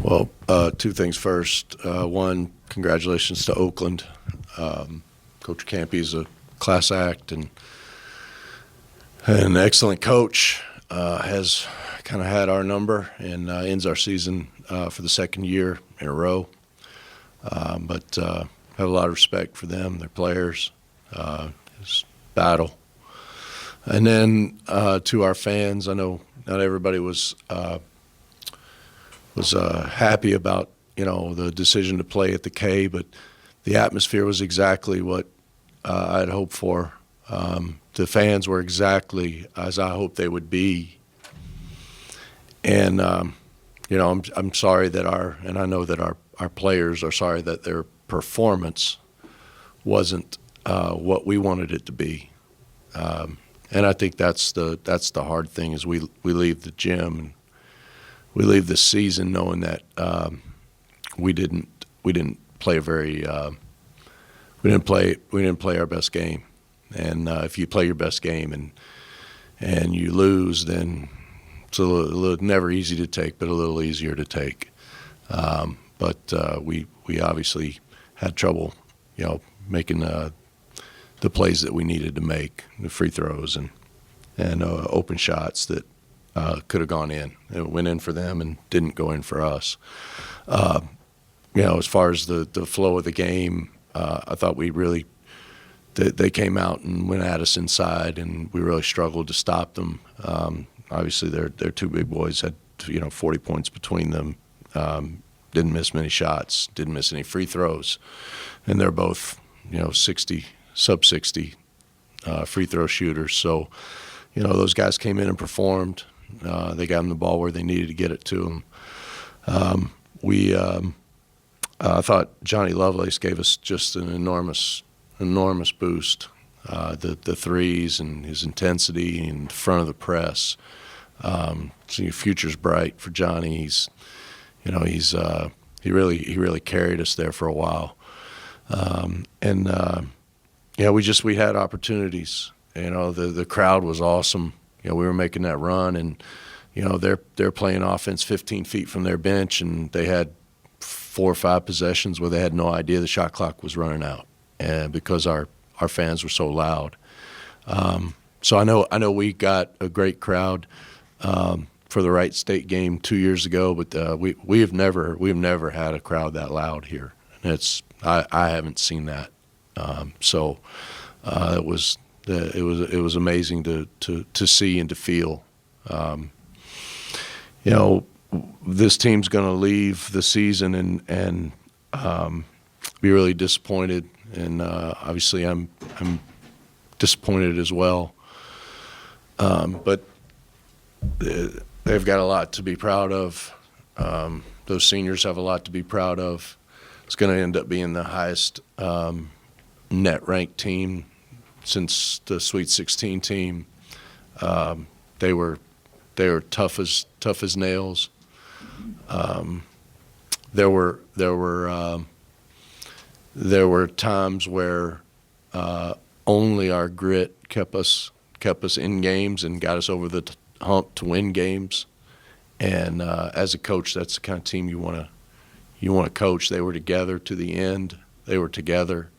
Well, two things first. One, congratulations to Oakland. Coach Campy's a class act and an excellent coach. Has kind of had our number and ends our season for the second year in a row. But have a lot of respect for them, their players, his battle. And then to our fans, I know not everybody was happy about the decision to play at the K, but the atmosphere was exactly what I'd hoped for. The fans were exactly as I hoped they would be, and I'm sorry that and I know that our players are sorry that their performance wasn't what we wanted it to be, and I think that's the hard thing is we leave the gym and we leave this season knowing that we didn't play we didn't play our best game, and if you play your best game and you lose, then it's never easy to take, but a little easier to take. But we obviously had trouble, making the plays that we needed to make, the free throws and open shots that could have gone in. It went in for them and didn't go in for us. As far as the flow of the game, I thought they came out and went at us inside, and we really struggled to stop them. Obviously, their two big boys had 40 points between them. Didn't miss many shots, didn't miss any free throws, and they're both sub 60 free throw shooters. So those guys came in and performed. They got them the ball where they needed to get it to them. I thought Johnny Lovelace gave us just an enormous boost. The threes and his intensity in front of the press. So your future's bright for Johnny. He really carried us there for a while. We had opportunities. The crowd was awesome. We were making that run, and they're playing offense 15 feet from their bench, and they had 4 or 5 possessions where they had no idea the shot clock was running out, and because our fans were so loud. So I know we got a great crowd for the Wright State game 2 years ago, but we have never had a crowd that loud here. And I haven't seen that. It was amazing to see and to feel. This team's going to leave the season and be really disappointed, and obviously I'm disappointed as well. But they've got a lot to be proud of. Those seniors have a lot to be proud of. It's going to end up being the highest net ranked team since the Sweet 16 team. They were tough as nails. There were times where only our grit kept us in games and got us over the hump to win games. And as a coach, that's the kind of team you want to coach. They were together to the end. They were together.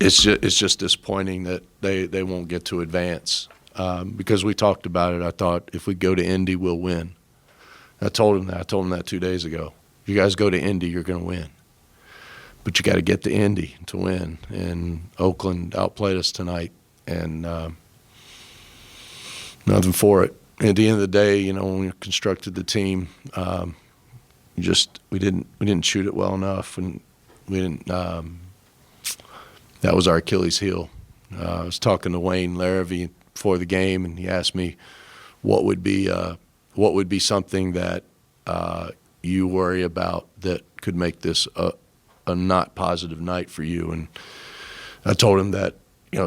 It's just disappointing that they won't get to advance. Because we talked about it, I thought if we go to Indy, we'll win. I told him that 2 days ago. If you guys go to Indy, you're going to win. But you got to get to Indy to win. And Oakland outplayed us tonight, and nothing for it. At the end of the day, when we constructed the team, we didn't shoot it well enough, and we didn't. That was our Achilles heel. I was talking to Wayne Larrivee before the game, and he asked me what would be something that you worry about that could make this a not positive night for you. And I told him that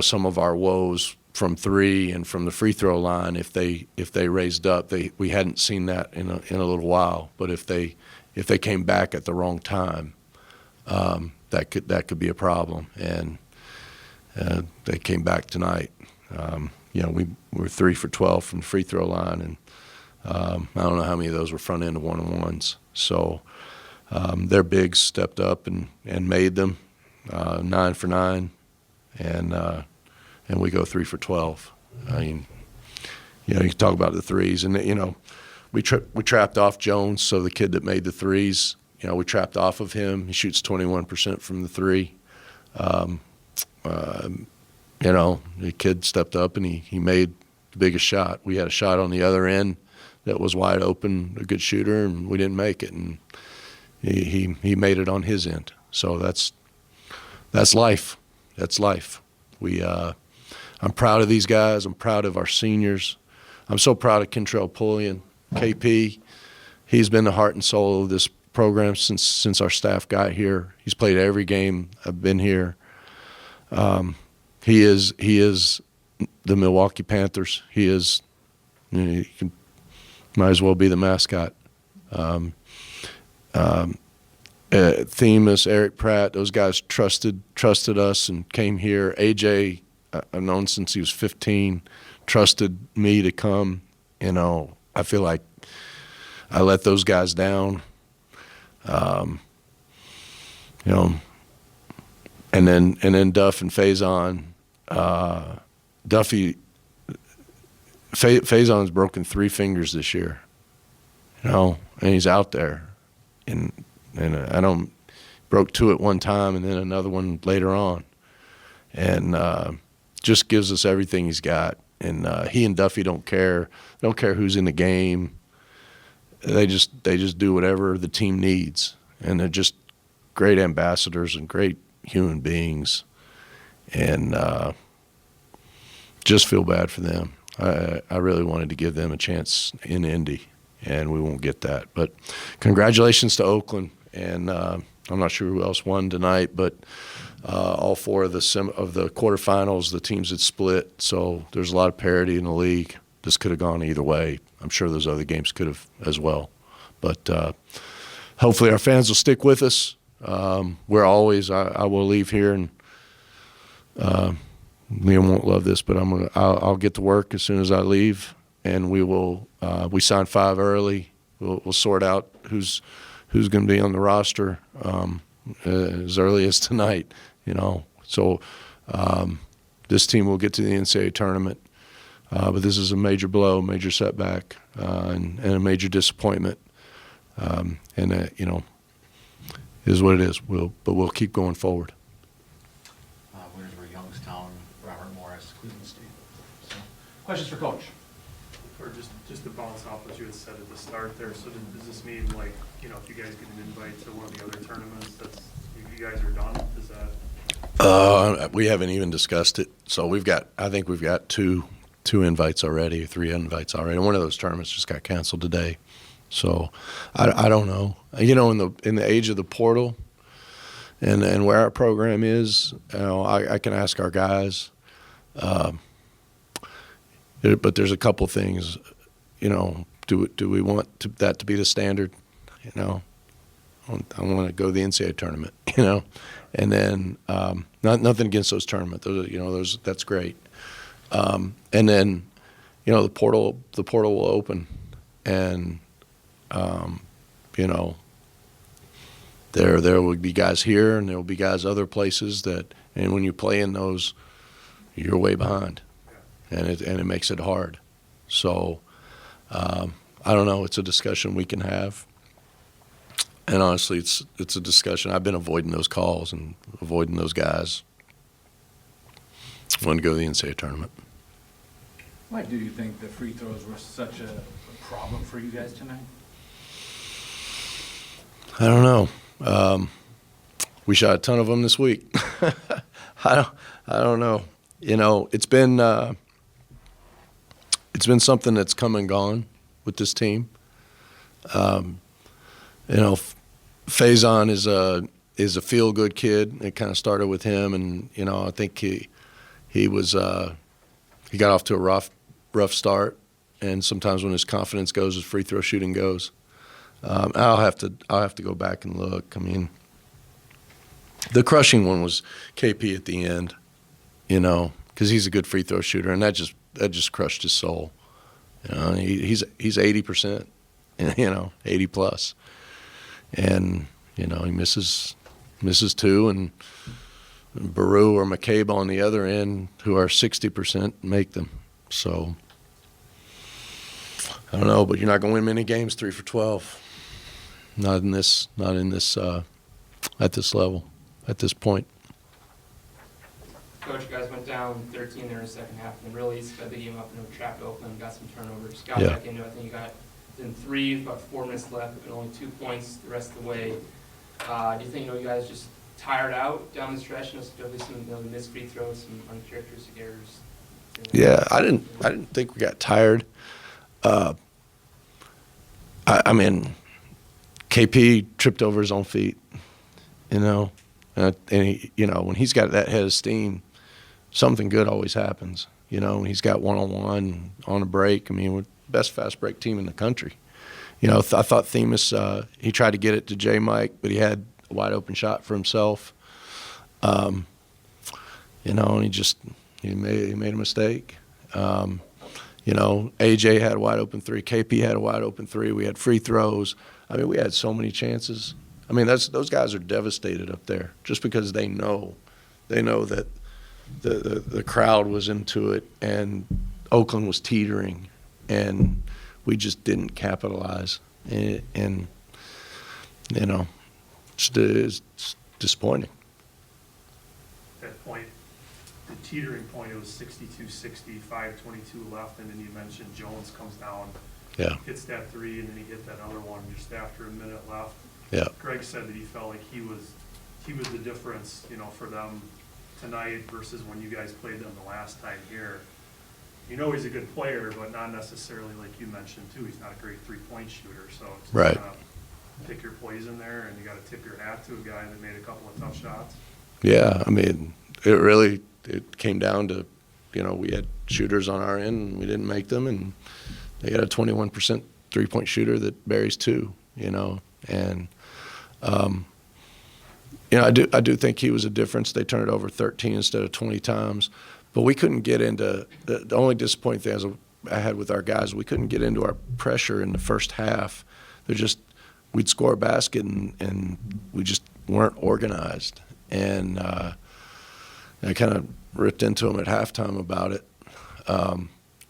some of our woes from three and from the free throw line, if they raised up, we hadn't seen that in a little while. But if they came back at the wrong time, that could be a problem. And they came back tonight. We were 3 for 12 from the free throw line, I don't know how many of those were front end one-on-ones. So their bigs stepped up and made them 9 for 9, and we go 3 for 12. I mean, you can talk about the threes, and we trapped off Jones, so the kid that made the threes, we trapped off of him. He shoots 21% from the three. The kid stepped up and he made the biggest shot. We had a shot on the other end that was wide open, a good shooter, and we didn't make it. And he made it on his end. So that's life. That's life. I'm proud of these guys. I'm proud of our seniors. I'm so proud of Kentrell Pullian, KP. He's been the heart and soul of this program since our staff got here. He's played every game I've been here. He is the Milwaukee Panthers. He might as well be the mascot. Themis, Eric Pratt, those guys trusted us and came here. AJ, I've known since he was 15, trusted me to come. I feel like I let those guys down. And then Duff and Faison. Faison's broken 3 fingers this year, and he's out there, and I don't broke 2 at one time, and then another one later on, and just gives us everything he's got. And he and Duffy don't care who's in the game. They just do whatever the team needs, and they're just great ambassadors and great human beings, and just feel bad for them. I really wanted to give them a chance in Indy, and we won't get that. But congratulations to Oakland, and I'm not sure who else won tonight, but all 4 of the quarterfinals, the teams had split, so there's a lot of parity in the league. This could have gone either way. I'm sure those other games could have as well. But hopefully our fans will stick with us. We're always. I will leave here, and Liam won't love this, but I'll get to work as soon as I leave, and we will. We signed 5 early. We'll sort out who's going to be on the roster as early as tonight. So this team will get to the NCAA tournament, but this is a major blow, major setback, and a major disappointment. Is what it is. We'll keep going forward. Winners were Youngstown, Robert Morris, Cleveland State. So, questions for Coach? Or just to bounce off what you had said at the start there. So does this mean, like, if you guys get an invite to one of the other tournaments, you guys are done? Is that? We haven't even discussed it. So I think we've got two invites already, 3 invites already. One of those tournaments just got canceled today. So I don't know. In the age of the portal and where our program is, I can ask our guys. But there's a couple things. Do we want that to be the standard? I want to go to the NCAA tournament. And then nothing against those tournaments. Those that's great. And then the portal will open, and there will be guys here, and there will be guys other places and when you play in those, you're way behind, and it makes it hard. So I don't know. It's a discussion we can have, and honestly, it's a discussion. I've been avoiding those calls and avoiding those guys. I want to go to the NCAA tournament. Why do you think the free throws were such a problem for you guys tonight? I don't know. We shot a ton of them this week. I don't know. It's been something that's come and gone with this team. Faison is a feel good kid. It kind of started with him, and I think he got off to a rough start, and sometimes when his confidence goes, his free throw shooting goes. I'll have to go back and look. I mean, the crushing one was KP at the end, because he's a good free throw shooter, and that just crushed his soul. You know, he's 80%, 80 plus, and he misses two, and Baru or McCabe on the other end, who are 60%, make them. So I don't know, but you're not going to win many games 3 for 12. Not in this at this level, at this point. Coach, you guys went down 13 there in the second half and really sped the game up and trapped Oakland, got some turnovers. Got Yeah. back into it. I think you got in 3, about 4 minutes left, and only 2 points the rest of the way. Do you think you guys just tired out down the stretch, and especially some missed free throws, some uncharacteristic errors? Yeah, I didn't think we got tired. I mean, KP tripped over his own feet, and he, when he's got that head of steam, something good always happens. When he's got one-on-one on a break. I mean, we're the best fast break team in the country. I thought Themis, he tried to get it to J. Mike, but he had a wide open shot for himself. And he made a mistake. AJ had a wide open 3. KP had a wide open 3. We had free throws. I mean, we had so many chances. I mean, those guys are devastated up there just because they know that the crowd was into it and Oakland was teetering, and we just didn't capitalize. And it's disappointing. That point, the teetering point, it was 62-60, 5:22 left, and then you mentioned Jones comes down, Yeah. hits that 3, and then he hit that other one just after a minute left. Yeah. Greg said that he felt like he was the difference, for them tonight versus when you guys played them the last time here. He's a good player, but not necessarily, like you mentioned too, he's not a great 3-point shooter. So it's Right. pick your poison there, and you got to tip your hat to a guy that made a couple of tough shots. Yeah, I mean, it came down to, we had shooters on our end and we didn't make them, and they got a 21% 3-point shooter that buries 2, and I do think he was a difference. They turned it over 13 instead of 20 times, but we couldn't get into the only disappointing thing I had with our guys. We couldn't get into our pressure in the first half. We'd score a basket and we just weren't organized. And I kind of ripped into them at halftime about it. And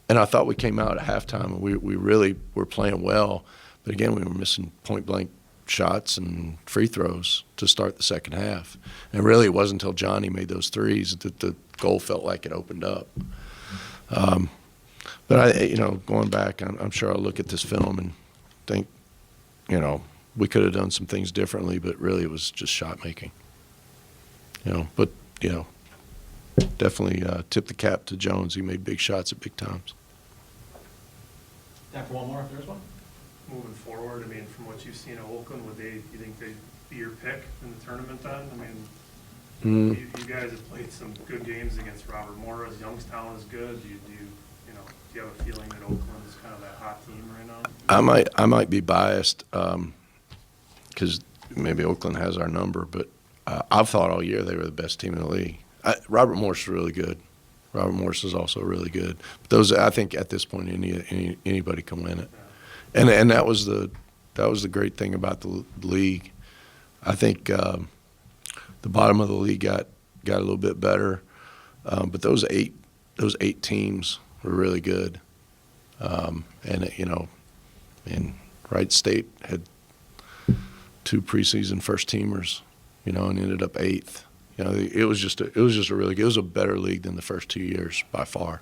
I thought we came out at halftime and we really were playing well. But again, we were missing point-blank shots and free throws to start the second half. And really it wasn't until Johnny made those threes that the goal felt like it opened up. But going back, I'm sure I'll look at this film and think, we could have done some things differently, but really it was just shot making. But definitely tip the cap to Jones. He made big shots at big times. Time for one more if there's one. Moving forward, I mean, from what you've seen at Oakland, you think they'd be your pick in the tournament then? I mean, you guys have played some good games against Robert Morris. Youngstown is good. Do you have a feeling that Oakland is kind of that hot team right now? I might be biased because maybe Oakland has our number, but I've thought all year they were the best team in the league. Robert Morris is really good. Robert Morris is also really good. But I think at this point anybody can win it. Yeah. And that was the great thing about the league. I think the bottom of the league got a little bit better, but those eight teams were really good. And Wright State had 2 preseason first teamers, and ended up 8th. It was just a really good. It was a better league than the first 2 years by far.